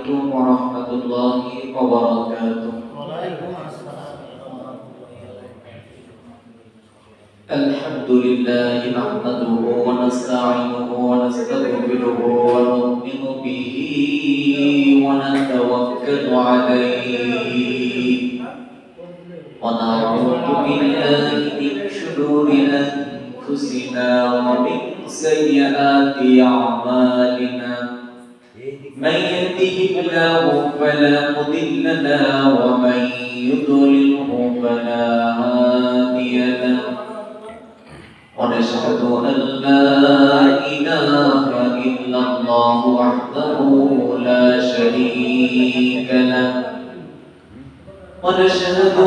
عليكم ورحمة الله وبركاته. الحمد لله نحمده ونستعينه ونستغفره ونؤمن به ونتوكل عليه ونعوذ بالله من شرور أنفسنا ومن سيئات أعمالنا من يهده الله فلا مضل له ومن يضلله فلا هادي له ونشهد أن لا إله إلا الله وحده لا شريك له ونشهد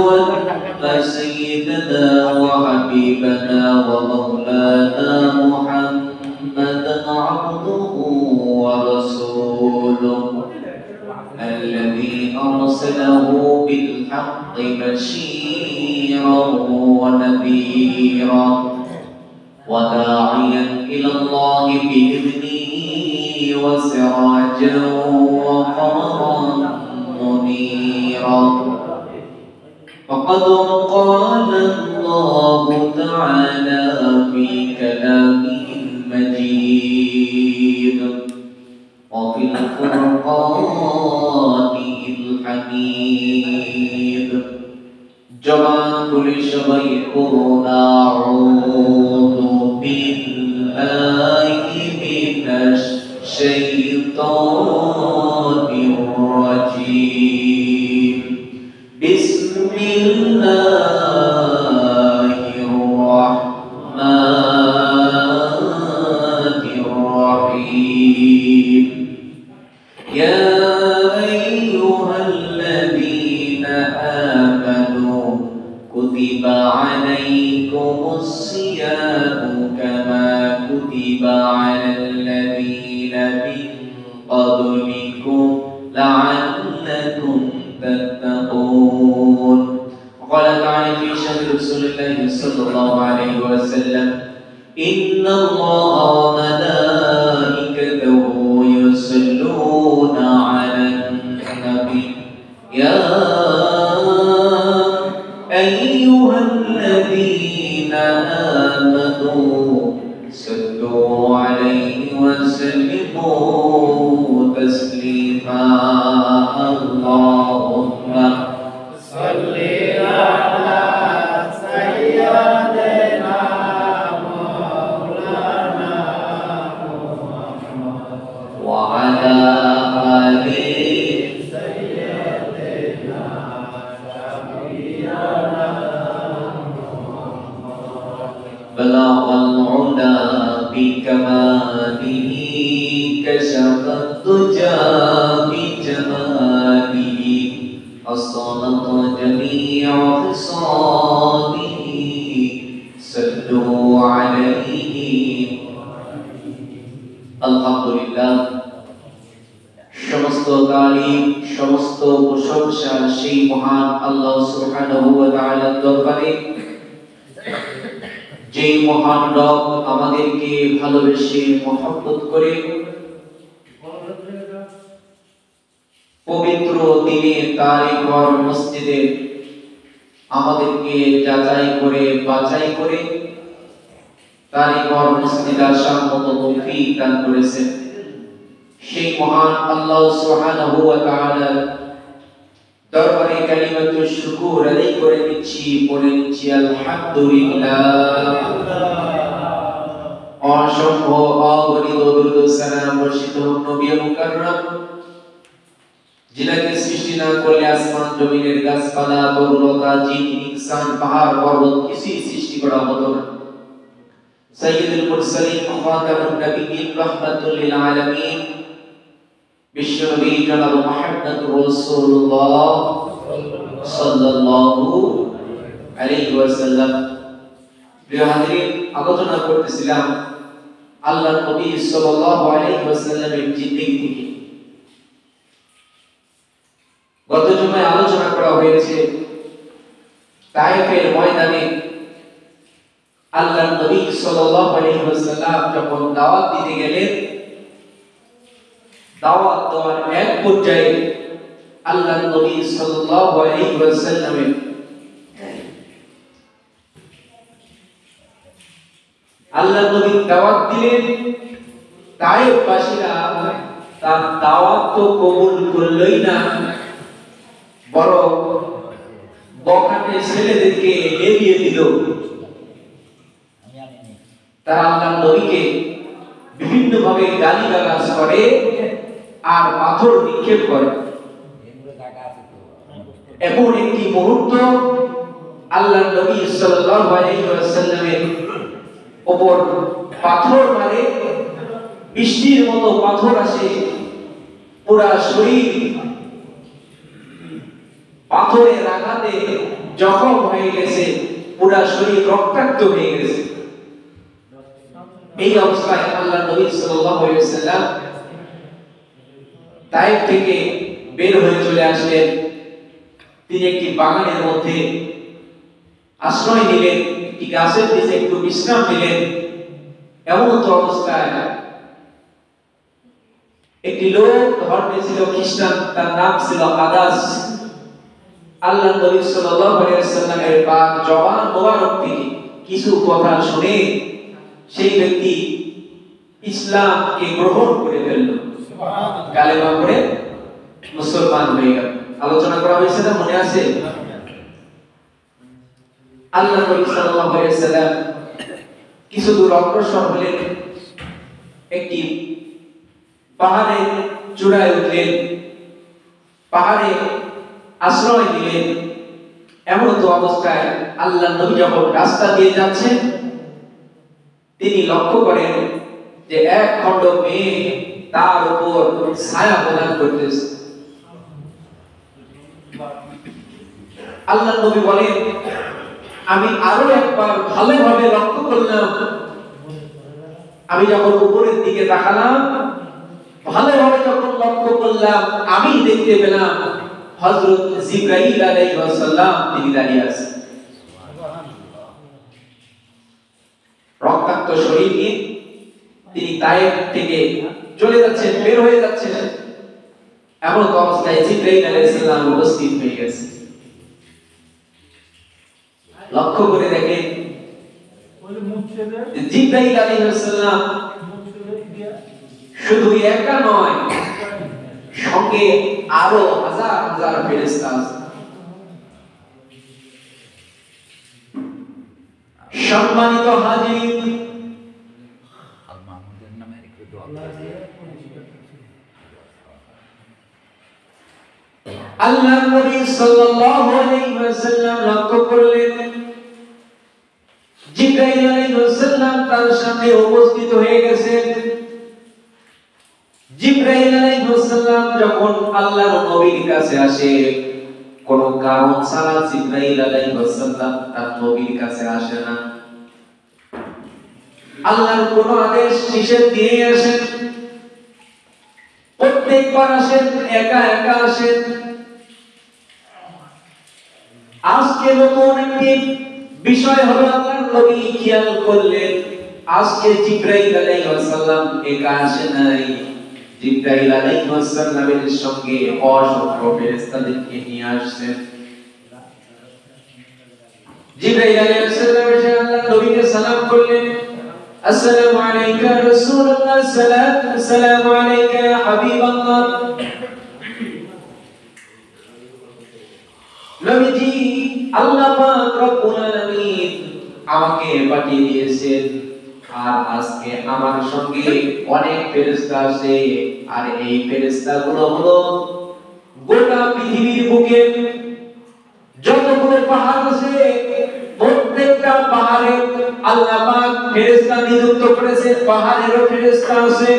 أن سيدنا وحبيبنا ومولانا محمدا عبده ورسوله الذي أرسله بالحق بشيرا ونذيرا وداعيا إلى الله بإذنه وسراجا وقمرا منيرا فقد قال الله تعالى في كلامه المجيد وفي القرآن الحميد جمال كل شيء قلنا أعوذ بالله من الشيطان الرجيم بسم الله الرحمن الرحيم يا أيها الذين آمنوا كتب عليكم الصيام كما كتب على الذين من قبلكم لعلكم تتقون. وقال تعالى في شأن رسول الله صلى الله عليه وسلم إن الله وملائكته يصلون على النبي يا أيها الذين آمنوا صلوا عليه وسلموا تسليما. اللهم صل على سيدنا مولانا محمد وعلى آله سيدنا شفيعنا بلغ العلا بكماله كشف الدجى بجماله أصلت جميع خصاله صلوا عليه. আলহামদুলিল্লাহ সমস্ত তারিফ সমস্ত প্রশংসা সেই মহান আল্লাহ সুবহানাহু ওয়া তাআলার দরবারে যেই মহান রব আমাদেরকে ভালোবেসে মহব্বত করে পবিত্র দিনে তার ঘর মসজিদে আমাদেরকে যাচাই করে বাছাই করে তার ঘর মসজিদ আসার মতো তৌফিক দান করেছেন সেই মহান আল্লাহ সুবহানাহু ওয়া তাআলা দরবারে কালিমাতুশ শুকর আদায় করে নিচ্ছি পড়ে নিচ্ছি আলহামদুলিল্লাহ। অসংখ্য অগণিত দরুদ সালাম বর্ষিত হোক নবী মুকাররম যিনাকে সৃষ্টি না করলে আসমান জমিনের গাছপালা তরুলতা জিন ইনসান পাহাড় পর্বত কিছুই সৃষ্টি করা হতো না। সাইয়্যিদুল মুরসালিন খাতামুন নবিয়্যিন রাহমাতুল লিল আলামিন বিশ্বনবী জনাব মুহাম্মদুর রাসূলুল্লাহ সাল্লাল্লাহু আলাইহি ওয়াসাল্লাম। প্রিয় হাজিরিন, আলোচনা করতেছিলাম আল্লাহর নবী সাল্লাল্লাহু আলাইহি ওয়াসাল্লামের জিন্দেগি থেকে। গত জুমায় আলোচনা করা হয়েছে তায়েফের ময়দানে আল্লাহর নবী সাল্লাল্লাহু আলাইহি ওয়াসাল্লাম যখন দাওয়াত দিতে গেলেন দাওয়াত দেওয়ার এক পর্যায়ে আল্লাহর নবী সাল্লাল্লাহু আলাইহি ওয়াসাল্লামের আল্লাহর নবী দাওয়াত দিলেন, তায়েফবাসীরা তার দাওয়াত তো কবুল করলই না, বরং বখাটে ছেলেদেরকে এড়িয়ে দিল। তারা আল্লাহর নবীকে বিভিন্ন ভাবে গালিগালাজ করে আর পাথর নিক্ষেপ করে। এমন একটি মুহূর্ত আল্লাহর নবী সাল্লাল্লাহু আলাইহি ওয়াসাল্লামের উপর পাথর মারে, বৃষ্টির মতো পাথর আসে, পুরা শরীর পাথরের আঘাতে জখম হয়ে গেছে, পুরা শরীর রক্তাক্ত হয়ে গেছে। এই অবস্থায় আল্লাহর নবী সাল্লাল্লাহু আলাইহি ওয়াসাল্লাম তায়েফ থেকে বের হয়ে চলে আসলেন। তিনি একটি বাগানের মধ্যে আশ্রয় নিলেন, একটি গাছের নিচে একটু বিশ্রাম নিলেন। এমন তো অবস্থায় একটি লোক ধর্মে ছিল খ্রিস্টান, তার নাম ছিল আদাস। আল্লাহর নবী সাল্লাল্লাহু আলাইহি ওয়াসাল্লামের পাক জবান মোবারক থেকে কিছু কথা শুনে সেই ব্যক্তি ইসলামকে গ্রহণ করে ফেলল, কালেমা পড়ে মুসলমান হয়ে গেল। আলোচনা করা হয়েছে না, মনে আছে? আল্লাহর নবী সাল্লাল্লাহু আলাইহি ওয়াসাল্লাম কিছু দূর অগ্রসর হলেন, একটি পাহাড়ের চূড়ায় উঠলেন, পাহাড়ে আশ্রয় নিলেন। এমন তো অবস্থায় আল্লাহর নবী যখন রাস্তা দিয়ে যাচ্ছেন, তিনি লক্ষ্য করেন যে এক খণ্ড মেঘ তার উপর ছায়া প্রদান করতেছে। আল্লাহর নবী বলেন, আমি আরো একবার ভালোভাবে লক্ষ্য করলাম। আমি যখন উপরের দিকে তাকালাম, ভালোভাবে যখন লক্ষ্য করলাম, আমি দেখতে পেলাম হযরত জিবরাইল আলাইহিস সালাম তিনি দাঁড়িয়ে আছেন। রক্তাক্ত শরীর নিয়ে তিনি তায়েফ থেকে চলে যাচ্ছেন, বের হয়ে যাচ্ছেন। এমন অবস্থায় জিবরাইল আলাইহিস সালাম উপস্থিত হয়ে গেছে। লক্ষ্য করে দেখেন জিবরাইল আলাইহিস সালাম শুধু একা নয়, সঙ্গে আরো হাজার হাজার ফেরেশতা আছে। সম্মানিত হাজির, আল্লাহর নবী সাল্লাল্লাহু আলাইহি ওয়াসাল্লাম লক্ষ্য করলেন জিবরাইল আলাইহিস সালাম তার সামনে উপস্থিত হয়ে গেছেন। জিবরাইল আলাইহিস সালাম যখন আল্লাহর নবীর কাছে আসে, কোন কারণ ছাড়া জিবরাইল আলাইহিস সালাম তার নবীর কাছে আসে না। আল্লাহর কোন আদেশ নিষেধ দিয়ে আসেন, প্রত্যেকবার আসেন একা একা আসেন। আজকে নতুন একটি বিষয় হলো আল্লাহর নবী খেয়াল করলেন, আজকে জিবরাইল আলাইহিস সালাম একা আসে নাই, জিবরাইল আলাইহিস সালামের সঙ্গে অসংখ্য ফেরেশতাদেরকে নিয়ে আসছেন। জিবরাইল আলাইহিস সালাম এসে আল্লাহর নবীকে সালাম করলেন, আসসালামু আলাইকা ইয়া রাসূলুল্লাহ, আসসালামু আলাইকা ইয়া হাবিবাল্লাহ। নবীজি, আল্লাহ পাক রব্বুল আলামিন আমাকে পাঠিয়ে দিয়েছেন, আর আজকে আমার সঙ্গে অনেক ফেরেশতা আছে, আর এই ফেরেশতাগুলো হলো গোটা পৃথিবীর বুকে যতগুলো পাহাড় আছে, প্রত্যেকটা পাহাড়ে আল্লাহ পাক ফেরেশতা নিযুক্ত করেছেন, পাহাড়েরও ফেরেশতা আছে।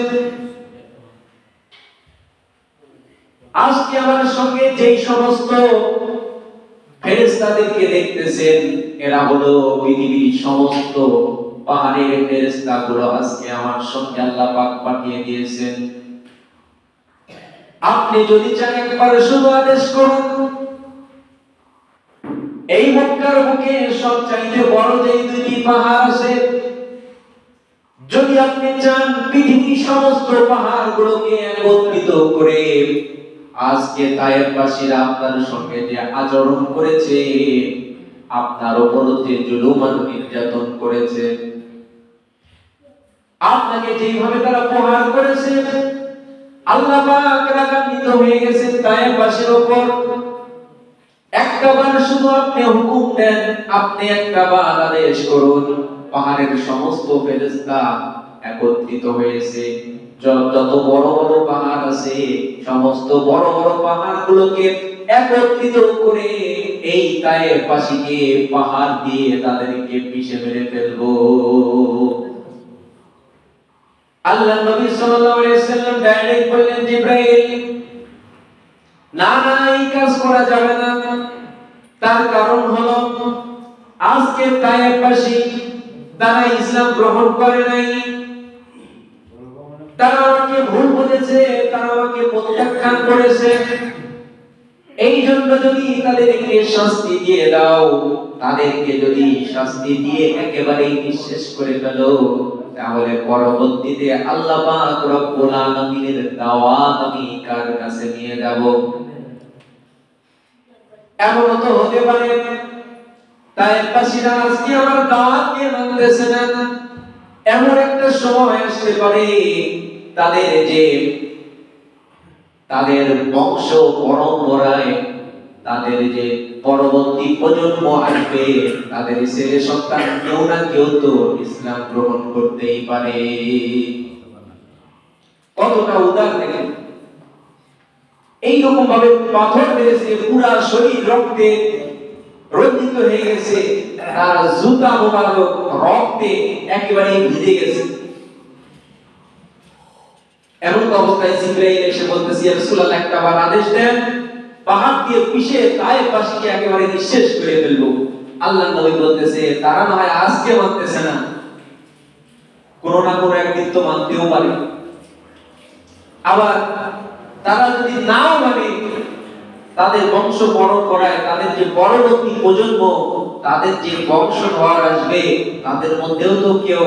আজকে আমার সঙ্গে যেই সমস্ত ফেরেশতাদেরকে দেখতেছেন, এরা হলো পৃথিবীর সমস্ত পাহাড়ের ফেরেশতাগুলো আজকে আমার সঙ্গে আল্লাহ পাক পাঠিয়ে দিয়েছেন। আপনি যদি চান একবার শুধু আদেশ করুন, এই মক্কার বুকে সবচাইতে বড় যে দুটি পাহাড় আছে, যদি আপনি চান পৃথিবীর সমস্ত পাহাড়গুলোকে একত্রিত করে আজকে তায়েফবাসীরা আপনার সঙ্গে যে আচরণ করেছে, আপনার উপর যে জুলুম আর নির্যাতন করেছে, আপনাকে যেভাবে তারা প্রহার করেছে, আল্লাহ পাক রাগান্বিত হয়ে গেছেন তায়েফবাসীর উপর। একটাবার শুধু আপনি হুকুম দেন, আপনি একটাবার আদেশ করুন, পাহাড়ের সমস্ত ফেরেশতা একত্রিত হয়েছে, যত বড় বড় পাহাড় আছে সমস্ত বড় বড় পাহাড়গুলোকে একত্রিত করে এই তায়েফবাসীকে পাহাড় দিয়ে তাদেরকে পিষে মেরে ফেলবো। আল্লাহ নবী সাল্লাল্লাহু আলাইহি ওয়াসাল্লাম ডাইরেক্ট বললেন, জিবরাইল না না, এই কাজ করা যাবে না। তার কারণ হলো আজকে তায়েফবাসী তারা ইসলাম গ্রহণ করে নাই, তারা আমাকে ভুল বুঝেছে, তারা আমাকে প্রত্যাখ্যান করেছে। এই জন্য যদি তাদেরকে শাস্তি দিয়ে দাও, তাদেরকে যদি শাস্তি দিয়ে একেবারে নিঃশেষ করে ফেলো, তাহলে পরবর্তীতে আল্লাহ পাক রব্বুল আলামিনের দাওয়াত আমি কার কাছে নিয়ে যাব? এমন তো হতে পারে তায়েফবাসীরা আজকে আমার দাওয়াতকে মানতেছে না, এমন একটা সময় আসতে পারে তাদের বংশ পরম্পরায় তাদের যে পরবর্তী প্রজন্ম আসবে, তাদের ছেলে সন্তান কেউ না কেউ তো ইসলাম গ্রহণ করতেই পারে। কতটা উদার দেখেন, এইরকম ভাবে পাথর মেরেছে, পুরা শরীর রক্তে রঞ্জিত হয়ে গেছে, তার জুতা মোবারক রক্তে একেবারে ভিজে গেছে। এমন অবস্থায় জিবরাইল এসে বলতেছে, ইয়া রাসূলুল্লাহ একটাবার আদেশ দেন, পাহাড় দিয়ে পিষে তায়েফবাসীকে একেবারে নিঃশেষ করে ফেলবো। আল্লাহ নবী বলতেছে, তারা না হয় আজকে মানতেছে না, কোনো না কোনো একদিন তো মানতেও পারে। আবার তারা যদি নাও মানে, তাদের বংশ পরম্পরায় তাদের যে পরবর্তী প্রজন্ম, তাদের যে বংশধর আসবে, তাদের মধ্যেও তো কেউ